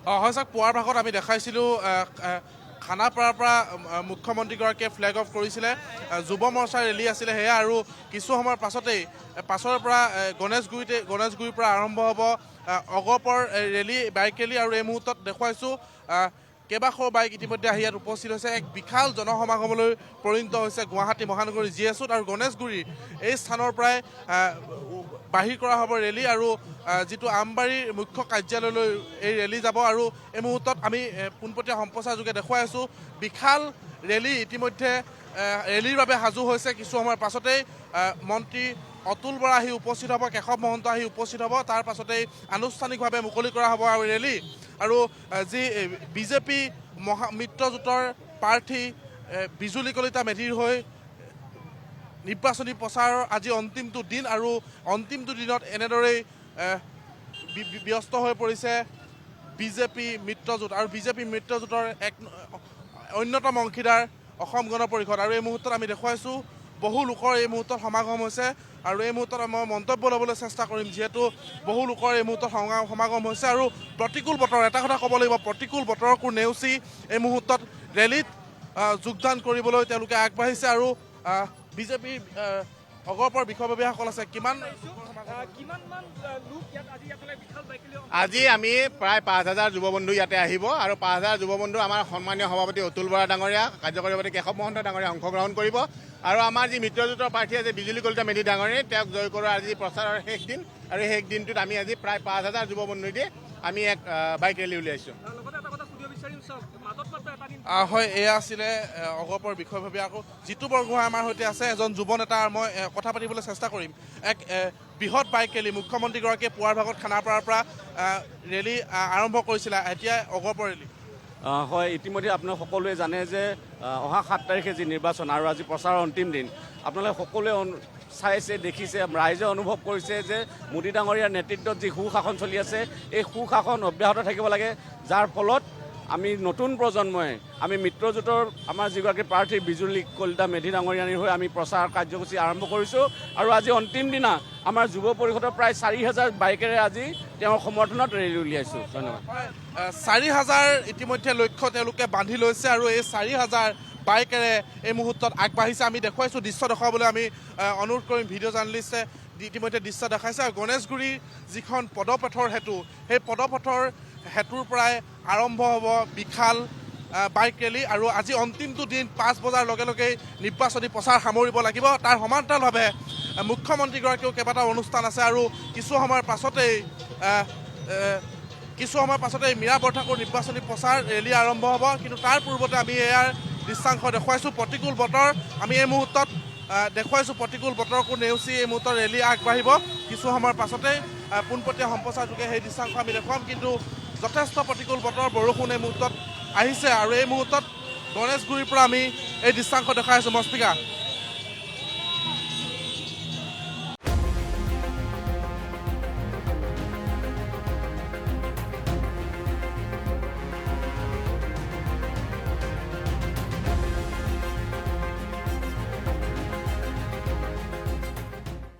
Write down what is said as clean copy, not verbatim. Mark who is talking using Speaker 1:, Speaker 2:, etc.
Speaker 1: হয় ছাৰ, পুৱাৰ ভাগত আমি দেখাইছিলোঁ খানাপাৰাৰ পৰা মুখ্যমন্ত্ৰীগৰাকীয়ে ফ্লেগ অফ কৰিছিলে। যুৱ মৰ্চাৰ ৰেলী আছিলে সেয়া, আৰু কিছু সময়ৰ পাছৰ পৰা গণেশগুৰিৰ পৰা আৰম্ভ হ'ব অগপৰ ৰেলী, বাইক ৰেলী। আৰু এই মুহূৰ্তত দেখুৱাইছোঁ কেইবাশৰো বাইক ইতিমধ্যে আহি ইয়াত উপস্থিত হৈছে। এক বিশাল জনসমাগমলৈ পৰিণত হৈছে গুৱাহাটী মহানগৰীৰ GS আৰু গণেশগুৰিৰ এই স্থানৰ পৰাই বাহিৰ কৰা হ'ব ৰেলী, আৰু যিটো আমবাৰীৰ মুখ্য কাৰ্যালয়লৈ এই ৰেলী যাব। আৰু এই মুহূৰ্তত আমি পোনপটীয়া সম্প্ৰচাৰ যোগে দেখুৱাই আছোঁ বিশাল ৰেলী ইতিমধ্যে ৰেলীৰ বাবে সাজু হৈছে। কিছু সময়ৰ পাছতেই মন্ত্ৰী অতুল বৰা আহি উপস্থিত হ'ব, কেশৱ মহন্ত আহি উপস্থিত হ'ব। তাৰ পাছতেই আনুষ্ঠানিকভাৱে মুকলি কৰা হ'ব আৰু ৰেলী। আৰু যি বিজেপি মিত্ৰজোঁটৰ প্ৰাৰ্থী বিজুলী কলিতা মেধিৰ হৈ নিৰ্বাচনী প্ৰচাৰৰ আজি অন্তিমটো দিন, আৰু অন্তিমটো দিনত এনেদৰেই ব্যস্ত হৈ পৰিছে বিজেপি মিত্ৰজোঁট। আৰু বিজেপি মিত্ৰজোঁটৰ এক অন্যতম অংশীদাৰ অসম গণ পৰিষদ। আৰু এই মুহূৰ্তত আমি দেখুৱাইছোঁ বহু লোকৰ এই মুহূৰ্তত সমাগম হৈছে। আৰু এই মুহূৰ্তত মই মন্তব্য ল'বলৈ চেষ্টা কৰিম, যিহেতু বহু লোকৰ এই মুহূৰ্তত সমাগম হৈছে। আৰু প্ৰতিকূল বতৰ, এটা কথা ক'ব লাগিব, প্ৰতিকূল বতৰকো নেওচি এই মুহূৰ্তত ৰেলীত যোগদান কৰিবলৈ তেওঁলোকে আগবাঢ়িছে। আৰু বিজেপিৰ অগপৰ বিষয়ববীয়াসকল আছে।
Speaker 2: আজি আমি প্ৰায় 5,000 যুৱ বন্ধু ইয়াতে আহিব, আৰু 5,000 যুৱ বন্ধু আমাৰ সন্মানীয় সভাপতি অতুল বৰা ডাঙৰীয়া, কাৰ্যকৰী সভাপতি কেশৱ মহন্ত ডাঙৰীয়া অংশগ্ৰহণ কৰিব। আৰু আমাৰ যি মিত্ৰজোঁটৰ প্ৰাৰ্থী আছে বিজুলী কলিতা মেধি ডাঙৰীয়া, তেওঁক জয় কৰোৱাৰ আজি প্ৰচাৰৰ শেষ দিন। আৰু শেষ দিনটোত আমি আজি প্ৰায় 5,000 যুৱ বন্ধু দি আমি এক বাইক ৰেলী উলিয়াইছোঁ।
Speaker 1: হয়, এয়া আছিলে অগপৰ বিষয়ববীয়া। আকৌ জিতু বৰগোহাঁই আমাৰ সৈতে আছে, এজন যুৱ নেতা। মই কথা পাতিবলৈ চেষ্টা কৰিম। এক বৃহৎ বাইক ৰেলী মুখ্যমন্ত্ৰীগৰাকীয়ে পুৱাৰ ভাগত খানাপাৰাৰ পৰা ৰেলী আৰম্ভ কৰিছিলে, এতিয়া অগপৰ ৰেলী।
Speaker 3: হয়, ইতিমধ্যে আপোনালোক সকলোৱে জানে যে অহা 7 তাৰিখে যি নিৰ্বাচন আৰু আজি প্ৰচাৰৰ অন্তিম দিন, আপোনালোকে সকলোৱে চাইছে, দেখিছে, ৰাইজে অনুভৱ কৰিছে যে মোদী ডাঙৰীয়াৰ নেতৃত্বত যি সুশাসন চলি আছে, এই সুশাসন অব্যাহত থাকিব লাগে। যাৰ ফলত আমি নতুন প্ৰজন্মই আমি মিত্ৰজোঁটৰ আমাৰ যিগৰাকী প্ৰাৰ্থী বিজুলী কলিতা মেধি ডাঙৰীয়ানীৰ হৈ আমি প্ৰচাৰ কাৰ্যসূচী আৰম্ভ কৰিছোঁ। আৰু আজি অন্তিম দিনা আমাৰ যুৱ পৰিষদৰ প্ৰায় 4,000 বাইকেৰে আজি তেওঁৰ সমৰ্থনত ৰেলী উলিয়াইছোঁ। ধন্যবাদ।
Speaker 1: 4,000 ইতিমধ্যে লক্ষ্য তেওঁলোকে বান্ধি লৈছে, আৰু এই 4,000 বাইকেৰে এই মুহূৰ্তত আগবাঢ়িছে। আমি দেখুৱাইছোঁ, দৃশ্য দেখুৱাবলৈ আমি অনুৰোধ কৰিম। ভিডিঅ' জাৰ্ণালিষ্টে ইতিমধ্যে দৃশ্য দেখাইছে। আৰু গণেশগুৰিৰ যিখন পদপথৰ সেতু, সেই পদপথৰ সেতুৰ পৰাই আৰম্ভ হ'ব বিশাল বাইক ৰেলী। আৰু আজি অন্তিমটো দিন, 5 বজাৰ লগে লগেই নিৰ্বাচনী প্ৰচাৰ সামৰিব লাগিব। তাৰ সমান্তৰালভাৱে মুখ্যমন্ত্ৰীগৰাকীও কেইবাটাও অনুষ্ঠান আছে। আৰু কিছু সময়ৰ পাছতেই মীৰা বৰঠাকুৰ নিৰ্বাচনী প্ৰচাৰ ৰেলী আৰম্ভ হ'ব। কিন্তু তাৰ পূৰ্বতে আমি ইয়াৰ দৃশ্যাংশ দেখুৱাইছোঁ। প্ৰতিকূল বতৰ, আমি এই মুহূৰ্তত দেখুৱাইছোঁ প্ৰতিকূল বতৰকো নেওচি এই মুহূৰ্তত ৰেলী আগবাঢ়িব। কিছু সময়ৰ পাছতেই পোনপটীয়া সম্প্ৰচাৰ যোগে সেই দৃশ্যাংশ আমি দেখুৱাম। কিন্তু যথেষ্ট প্ৰতিকূল বতৰ, বৰষুণ এই মুহূৰ্তত আহিছে। আৰু এই মুহূৰ্তত গণেশগুৰিৰ পৰা আমি এই দৃশ্যাংশ দেখাই আছোঁ। মস্তিকা,